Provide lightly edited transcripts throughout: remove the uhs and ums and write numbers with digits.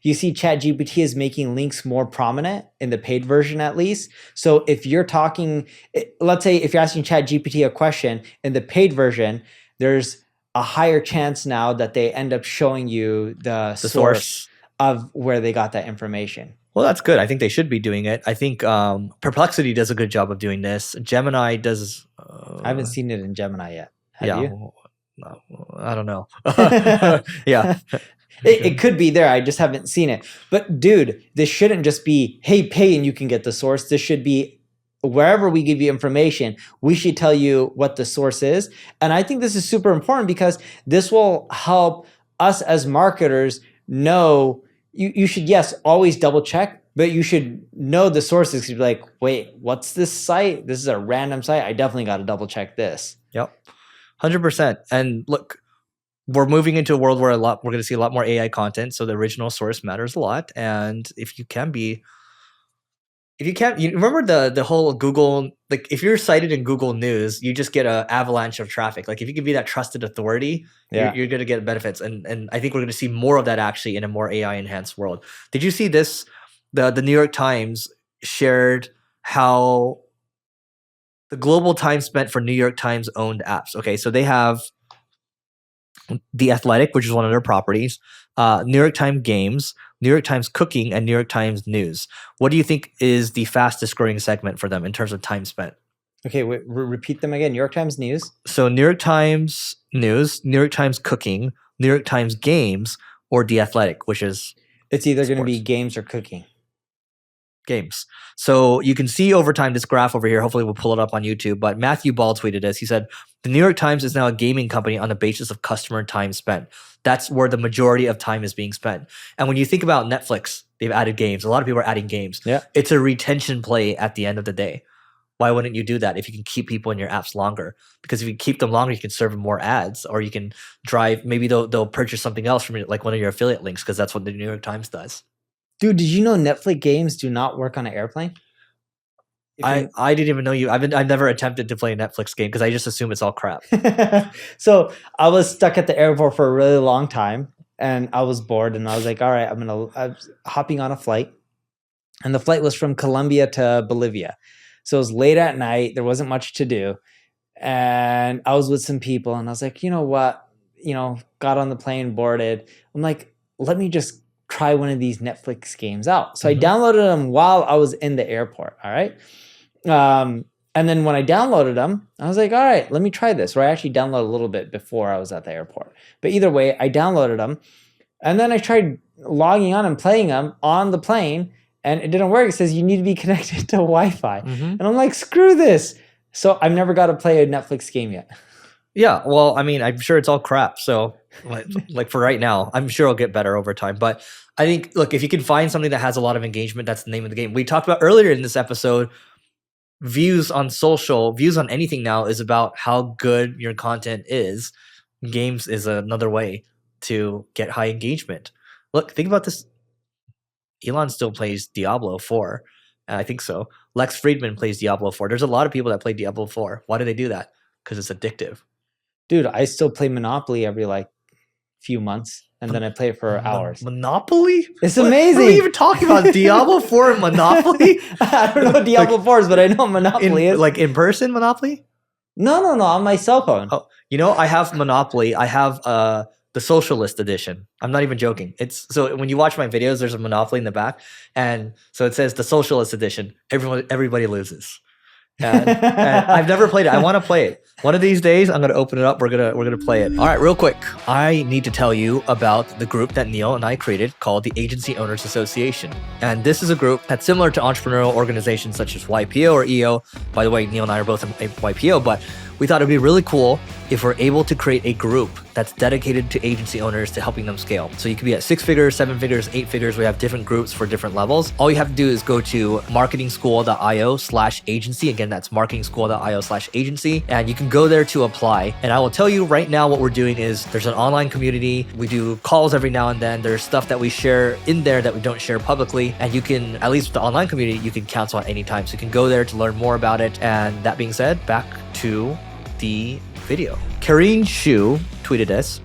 you see ChatGPT is making links more prominent in the paid version at least. So if you're talking, let's say if you're asking ChatGPT a question in the paid version, there's a higher chance now that they end up showing you the source of where they got that information. Well, that's good. I think they should be doing it. I think Perplexity does a good job of doing this. Gemini does. I haven't seen it in Gemini yet. Have you? I don't know. Yeah. It could be there. I just haven't seen it. But dude, this shouldn't just be, hey, pay and you can get the source. This should be wherever we give you information, we should tell you what the source is. And I think this is super important because this will help us as marketers know. You should, yes, always double check, but you should know the sources. You'd be like, wait, what's this site? This is a random site. I definitely got to double check this. Yep. 100%. And look, we're moving into a world where we're going to see a lot more AI content. So the original source matters a lot. And if you remember the whole Google, like if you're cited in Google News, you just get an avalanche of traffic. Like if you can be that trusted authority, you're going to get benefits. And I think we're going to see more of that actually in a more AI enhanced world. Did you see this? The New York Times shared how the global time spent for New York Times owned apps. Okay, so they have The Athletic, which is one of their properties, New York Times Games, New York Times Cooking, and New York Times News. What do you think is the fastest growing segment for them in terms of time spent? Okay, wait, repeat them again. New York Times News? So New York Times News, New York Times Cooking, New York Times Games, or The Athletic, which is it's either going to be games or cooking. Games. So you can see over time this graph over here. Hopefully we'll pull it up on YouTube. But Matthew Ball tweeted this. He said, the New York Times is now a gaming company on the basis of customer time spent. That's where the majority of time is being spent. And when you think about Netflix, they've added games. A lot of people are adding games. Yeah. It's a retention play at the end of the day. Why wouldn't you do that if you can keep people in your apps longer? Because if you keep them longer, you can serve them more ads, or you can drive, maybe they'll purchase something else from like one of your affiliate links, because that's what the New York Times does. Dude, did you know Netflix games do not work on an airplane? I didn't even know I've never attempted to play a Netflix game because I just assume it's all crap. So I was stuck at the airport for a really long time and I was bored and I was like, all right, I was hopping on a flight, and the flight was from Colombia to Bolivia. So it was late at night. There wasn't much to do. And I was with some people and I was like, you know what? Got on the plane, boarded. I'm like, let me just try one of these Netflix games out. So I downloaded them while I was in the airport. All right. And then when I downloaded them, I was like, all right, let me try this. Or I actually downloaded a little bit before I was at the airport. But either way, I downloaded them. And then I tried logging on and playing them on the plane, and it didn't work. It says you need to be connected to Wi-Fi. And I'm like, screw this. So I've never got to play a Netflix game yet. Yeah, well, I mean, I'm sure it's all crap. So like for right now, I'm sure it'll get better over time. But I think, look, if you can find something that has a lot of engagement, that's the name of the game. We talked about earlier in this episode, views on social, views on anything now is about how good your content is. Games is another way to get high engagement. Look, think about this. Elon still plays Diablo 4. I think so. Lex Friedman plays Diablo 4. There's a lot of people that play Diablo 4. Why do they do that? Because it's addictive. Dude, I still play Monopoly every few months, and then I play it for hours. Monopoly? It's amazing. What are we even talking about? Diablo 4 and Monopoly? I don't know what Diablo 4 is, but I know what Monopoly is. Like in person Monopoly? No, on my cell phone. Oh, I have Monopoly. I have the Socialist edition. I'm not even joking. So when you watch my videos, there's a Monopoly in the back, and so it says the Socialist edition. Everybody loses. And I've never played it. I want to play it. One of these days, I'm going to open it up. We're gonna play it. All right, real quick. I need to tell you about the group that Neil and I created called the Agency Owners Association. And this is a group that's similar to entrepreneurial organizations such as YPO or EO. By the way, Neil and I are both in YPO, but we thought it'd be really cool if we're able to create a group that's dedicated to agency owners to helping them scale. So you could be at 6 figures, 7 figures, 8 figures. We have different groups for different levels. All you have to do is go to marketingschool.io/agency. Again, that's marketingschool.io/agency. And you can go there to apply. And I will tell you right now what we're doing is there's an online community. We do calls every now and then. There's stuff that we share in there that we don't share publicly. And you can, at least with the online community, you can cancel at any time. So you can go there to learn more about it. And that being said, back to the video. Karine Siu tweeted us,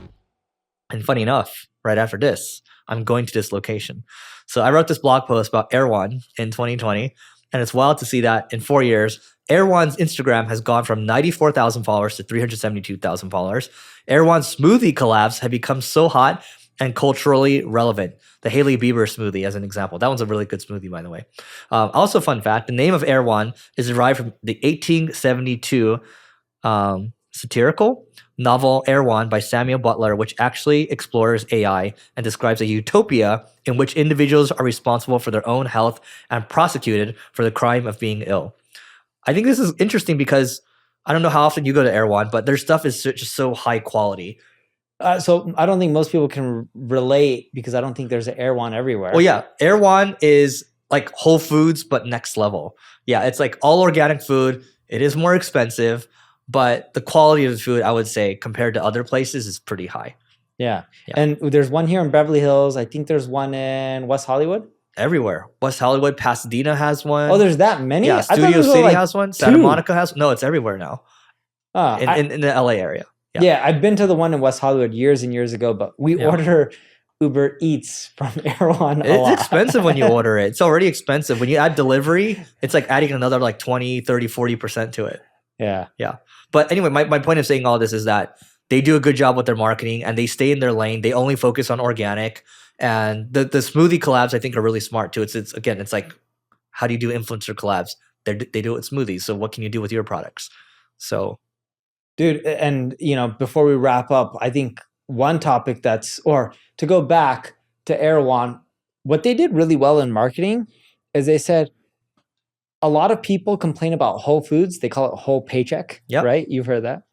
and funny enough, right after this, I'm going to this location. So I wrote this blog post about Erewhon in 2020, and it's wild to see that in 4 years, Erewhon's Instagram has gone from 94,000 followers to 372,000 followers. Erewhon's smoothie collabs have become so hot and culturally relevant. The Hailey Bieber smoothie, as an example. That one's a really good smoothie, by the way. Also, fun fact, the name of Erewhon is derived from the 1872 satirical novel Erewhon by Samuel Butler, which actually explores AI and describes a utopia in which individuals are responsible for their own health and prosecuted for the crime of being ill. I think this is interesting because I don't know how often you go to Erewhon, but their stuff is just so high quality. So I don't think most people can relate because I don't think there's an Erewhon everywhere. Well, yeah, Erewhon is like Whole Foods, but next level. Yeah, it's like all organic food. It is more expensive, but the quality of the food, I would say, compared to other places, is pretty high. Yeah. And there's one here in Beverly Hills. I think there's one in West Hollywood. Everywhere. West Hollywood, Pasadena has one. Oh, there's that many? Yeah, Studio City has one. Santa Monica has one. No, it's everywhere now. In the LA area. Yeah, I've been to the one in West Hollywood years and years ago, but we order Uber Eats from Erewhon a lot. It's expensive when you order it. It's already expensive. When you add delivery, it's like adding another like 20, 30, 40% to it. Yeah. Yeah. But anyway, my point of saying all this is that they do a good job with their marketing and they stay in their lane. They only focus on organic. And the smoothie collabs, I think, are really smart too. It's again, it's like, how do you do influencer collabs? They do it with smoothies. So what can you do with your products? So... Dude, and before we wrap up, I think one topic or to go back to Erewhon, what they did really well in marketing is they said a lot of people complain about Whole Foods. They call it whole paycheck, right? You've heard that?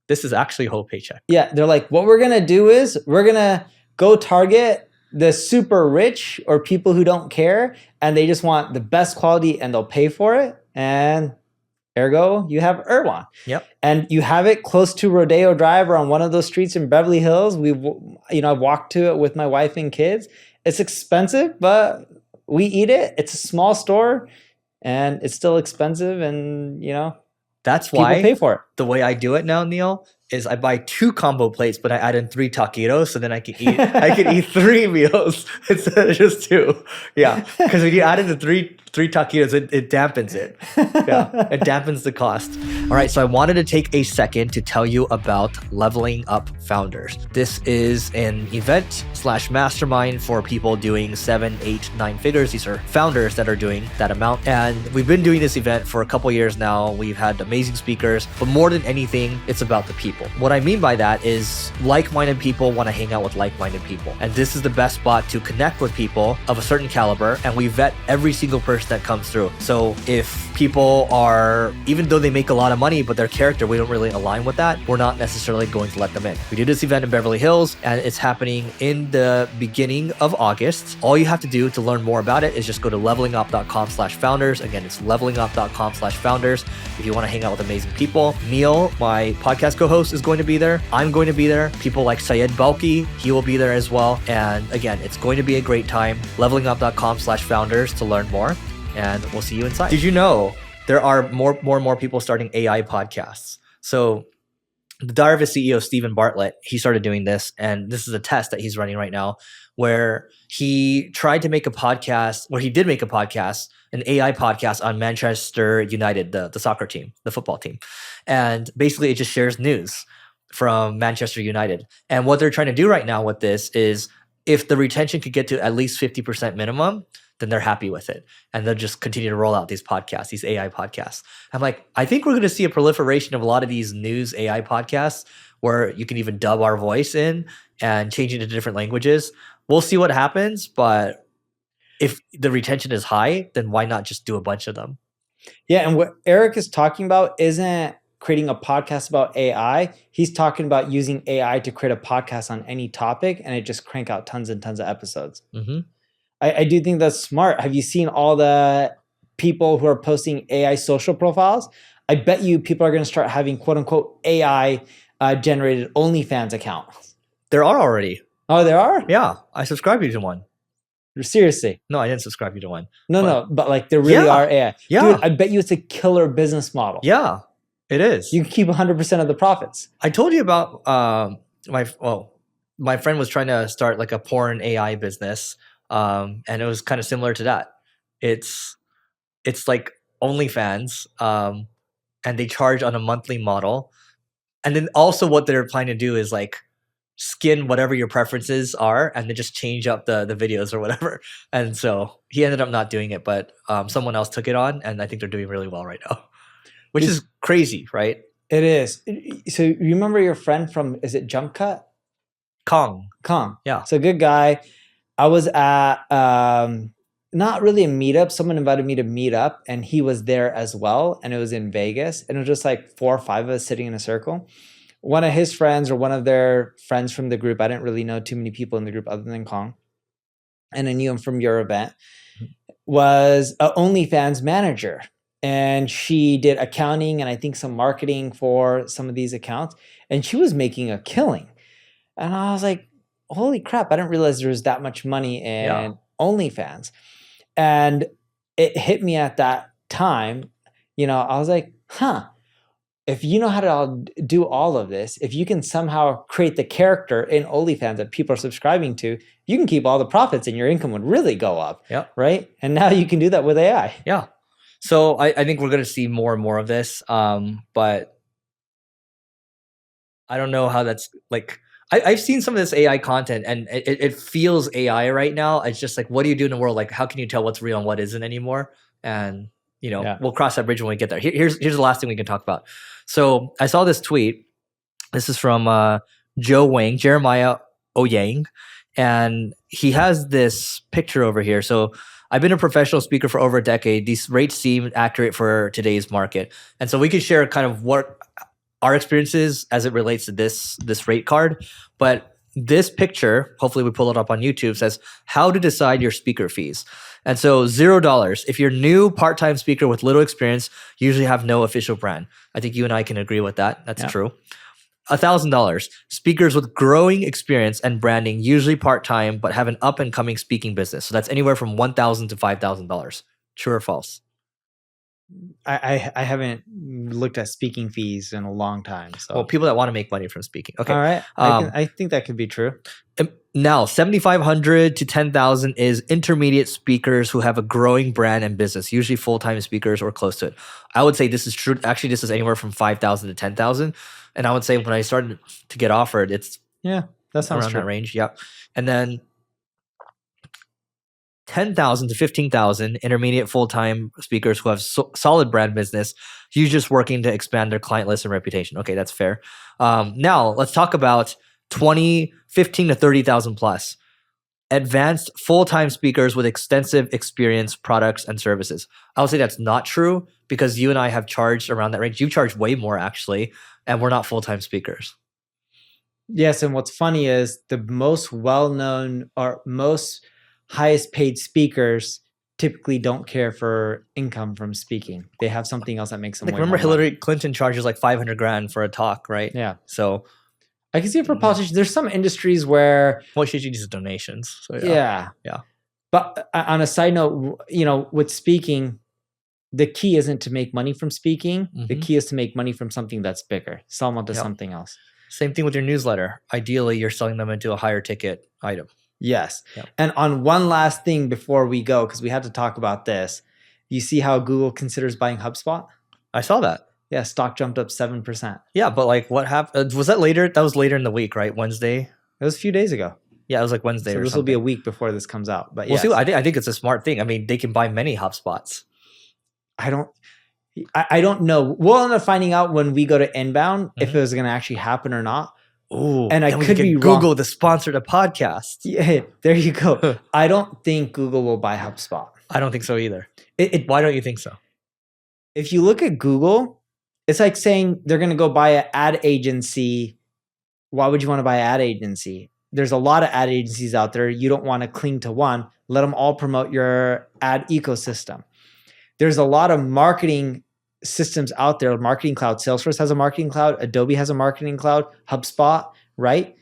This is actually whole paycheck. Yeah, they're like, what we're going to do is we're going to go target the super rich or people who don't care, and they just want the best quality and they'll pay for it. And ergo, you have Erewhon. Yep. And you have it close to Rodeo Drive or on one of those streets in Beverly Hills. I've walked to it with my wife and kids. It's expensive, but we eat it. It's a small store and it's still expensive. And, that's why people pay for it. The way I do it now, Neil, is I buy 2 combo plates, but I add in 3 taquitos, so then I can eat 3 meals instead of just 2. Yeah, because when you add in the three taquitos, it dampens it. Yeah, it dampens the cost. All right, so I wanted to take a second to tell you about Leveling Up Founders. This is an event / mastermind for people doing 7, 8, 9 figures. These are founders that are doing that amount, and we've been doing this event for a couple years now. We've had amazing speakers, but more than anything, it's about the people. What I mean by that is like-minded people want to hang out with like-minded people. And this is the best spot to connect with people of a certain caliber. And we vet every single person that comes through. So if people are, even though they make a lot of money, but their character, we don't really align with that, we're not necessarily going to let them in. We do this event in Beverly Hills and it's happening in the beginning of August. All you have to do to learn more about it is just go to levelingup.com/founders. Again, it's levelingup.com/founders. If you want to hang out with amazing people, Neil, my podcast co-host, is going to be there. I'm going to be there. People like Syed Balki, he will be there as well. And again, it's going to be a great time. Levelingup.com/founders to learn more. And we'll see you inside. Did you know there are more and more people starting AI podcasts? So the Darvis CEO, Stephen Bartlett, he started doing this. And this is a test that he's running right now where he tried to make a podcast, where he did make a podcast, an AI podcast on Manchester United, the soccer team, the football team. And basically it just shares news from Manchester United. And what they're trying to do right now with this is if the retention could get to at least 50% minimum, then they're happy with it. And they'll just continue to roll out these podcasts, these AI podcasts. I'm like, I think we're going to see a proliferation of a lot of these news AI podcasts where you can even dub our voice in and change it into different languages. We'll see what happens, but if the retention is high, then why not just do a bunch of them? Yeah, and what Eric is talking about isn't creating a podcast about AI. He's talking about using AI to create a podcast on any topic and it just crank out tons and tons of episodes. Mm-hmm. I do think that's smart. Have you seen all the people who are posting AI social profiles? I bet you people are going to start having quote unquote AI generated OnlyFans accounts. There are already. Oh, there are? Yeah, I subscribe you to one. Seriously? No, I didn't subscribe you to one. But like there really are AI. Yeah. Dude, I bet you it's a killer business model. Yeah, it is. You can keep 100% of the profits. I told you about my friend was trying to start like a porn AI business, and it was kind of similar to that. It's like OnlyFans, and they charge on a monthly model. And then also what they're planning to do is like skin whatever your preferences are and then just change up the videos or whatever. And so he ended up not doing it, but someone else took it on, and I think they're doing really well right now, which is crazy, right? It is. So you remember your friend from, is it Jump Cut? Kong. Yeah. So good guy. I was at not really a meetup. Someone invited me to meet up, and he was there as well. And it was in Vegas. And it was just like 4 or 5 of us sitting in a circle. One of his friends or one of their friends from the group, I didn't really know too many people in the group other than Kong, and I knew him from your event, was an OnlyFans manager. And she did accounting and I think some marketing for some of these accounts. And she was making a killing. And I was like, holy crap, I didn't realize there was that much money in OnlyFans. And it hit me at that time, I was like, if you know how to do all of this, if you can somehow create the character in OnlyFans that people are subscribing to, you can keep all the profits and your income would really go up. Yep. Right? And now you can do that with AI. Yeah. So I think we're going to see more and more of this. But I don't know how that's like, I've seen some of this AI content and it feels AI right now. It's just like, what do you do in the world? Like, how can you tell what's real and what isn't anymore? And, we'll cross that bridge when we get there. Here's the last thing we can talk about. So I saw this tweet. This is from Jeremiah Oyang. And he has this picture over here. So I've been a professional speaker for over a decade. These rates seem accurate for today's market. And so we could share kind of what our experiences as it relates to this rate card. But this picture, hopefully we pull it up on YouTube, says how to decide your speaker fees. And so $0. If you're new part-time speaker with little experience, you usually have no official brand. I think you and I can agree with that. That's true. $1,000. Speakers with growing experience and branding, usually part-time, but have an up-and-coming speaking business. So that's anywhere from $1,000 to $5,000. True or false? I haven't looked at speaking fees in a long time. So. Well, people that want to make money from speaking. Okay. All right. I think that could be true. Now, $7,500 to $10,000 is intermediate speakers who have a growing brand and business, usually full-time speakers or close to it. I would say this is true. Actually, this is anywhere from $5,000 to $10,000. And I would say when I started to get offered, it's that sounds around true. that range. Yeah. And then $10,000 to $15,000 intermediate full-time speakers who have solid brand business, you just working to expand their client list and reputation. Okay, that's fair. Now let's talk about $15,000 to $30,000 plus. Advanced full-time speakers with extensive experience, products, and services. I would say that's not true because you and I have charged around that range. You charge way more actually, and we're not full-time speakers. Yes, and what's funny is the most well-known or most highest paid speakers typically don't care for income from speaking. They have something else that makes them. Like remember Hillary Clinton charges like $500,000 for a talk, right? Yeah. So I can see it for politicians. There's some industries where she uses donations. So yeah. But on a side note, with speaking, the key isn't to make money from speaking. Mm-hmm. The key is to make money from something that's bigger. Sell them onto something else. Same thing with your newsletter. Ideally, you're selling them into a higher ticket item. Yes. Yep. And on one last thing before we go, because we had to talk about this, you see how Google considers buying HubSpot? I saw that. Yeah, stock jumped up 7%. Yeah, but like what happened? Was that later? That was later in the week, right? Wednesday? It was a few days ago. Yeah, it was like Wednesday so or this something. Will be a week before this comes out. But we'll see. I think it's a smart thing. I mean, they can buy many HubSpots. I don't know. We'll end up finding out when we go to inbound if it was going to actually happen or not. Ooh, and I could be Google wrong. To sponsor the podcast. Yeah, there you go. I don't think Google will buy HubSpot. I don't think so either. Why don't you think so? If you look at Google, it's like saying they're going to go buy an ad agency. Why would you want to buy an ad agency? There's a lot of ad agencies out there. You don't want to cling to one. Let them all promote your ad ecosystem. There's a lot of marketing systems out there. Marketing Cloud. Salesforce has a marketing cloud. Adobe has a marketing cloud. HubSpot, right?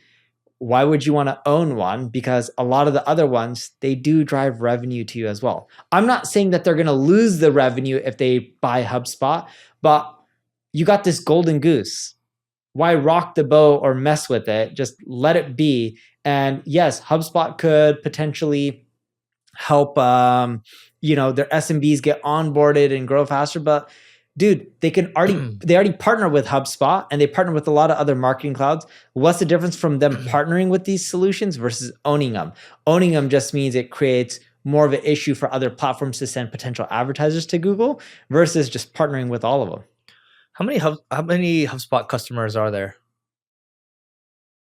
Why would you want to own one? Because a lot of the other ones, they do drive revenue to you as well. I'm not saying that they're going to lose the revenue if they buy HubSpot, but you got this golden goose. why rock the boat or mess with it? Just let it be. And yes, HubSpot could potentially help, their SMBs get onboarded and grow faster. But dude, they already partner with HubSpot, and they partner with a lot of other marketing clouds. What's the difference from them partnering with these solutions versus owning them? Owning them just means it creates more of an issue for other platforms to send potential advertisers to Google versus just partnering with all of them. How many HubSpot customers are there?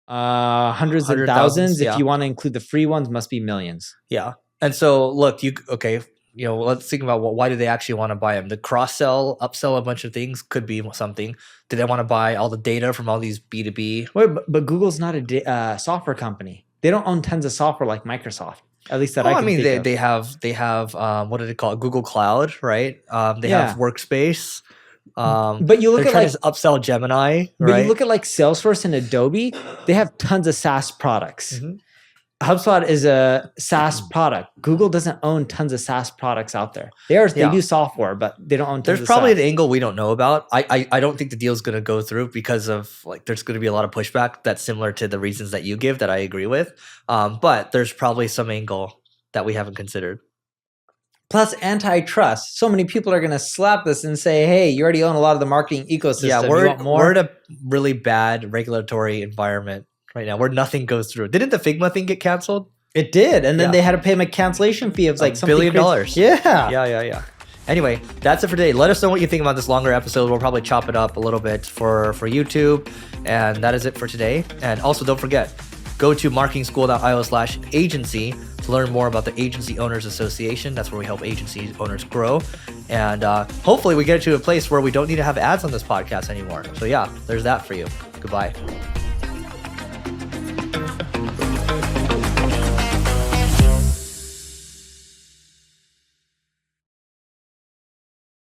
Hundreds of thousands. If you want to include the free ones, must be millions. Yeah. And so look, let's think about why do they actually want to buy them? The cross-sell, upsell a bunch of things could be something. Do they want to buy all the data from all these B2B? Wait, but Google's not a software company. They don't own tons of software like Microsoft. At least that I can think of. They have what did it call? Google Cloud, right? They have Workspace. But you look at trying to upsell Gemini, but right? you look at like Salesforce and Adobe, they have tons of SaaS products. Mm-hmm. HubSpot is a SaaS product. Google doesn't own tons of SaaS products out there. They do software, but they don't own tons There's of probably SaaS. an angle we don't know about. I don't think the deal is going to go through because of there's going to be a lot of pushback that's similar to the reasons that you give that I agree with. But there's probably some angle that we haven't considered. Plus antitrust. So many people are going to slap this and say, hey, you already own a lot of the marketing ecosystem. Yeah, You want more? we're in a really bad regulatory environment right now where nothing goes through. Didn't the Figma thing get canceled? It did. And then they had to pay them a cancellation fee of like $1 billion. Yeah. Yeah. Anyway, that's it for today. Let us know what you think about this longer episode. We'll probably chop it up a little bit for YouTube. And that is it for today. And also don't forget, go to marketingschool.io/agency to learn more about the Agency Owners Association. That's where we help agency owners grow. And hopefully we get to a place where we don't need to have ads on this podcast anymore. So yeah, there's that for you. Goodbye.